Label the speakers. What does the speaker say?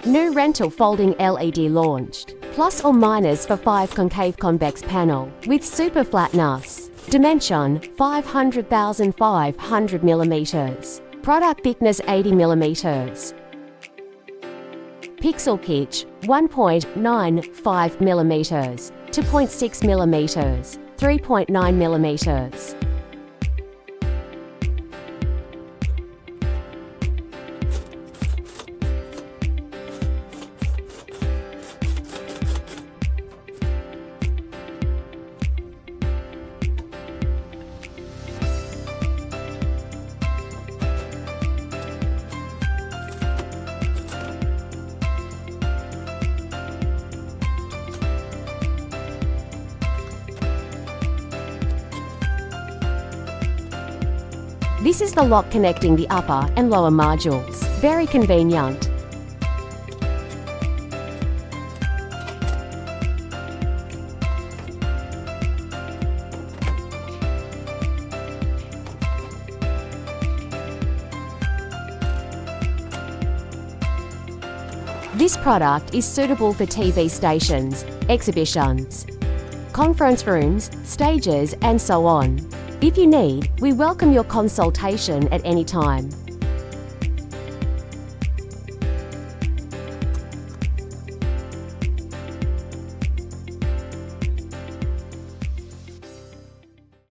Speaker 1: New rental folding LED launched. Plus or minus for 5 concave convex panel with super flat NUS. Dimension 500,500 millimeters. Product thickness 80 millimeters. Pixel pitch 1.95 millimeters, 2.6 millimeters, 3.9 millimeters. This is the lock connecting the upper and lower modules. Very convenient. This product is suitable for TV stations, exhibitions, conference rooms, stages, and so on. If you need, we welcome your consultation at any time.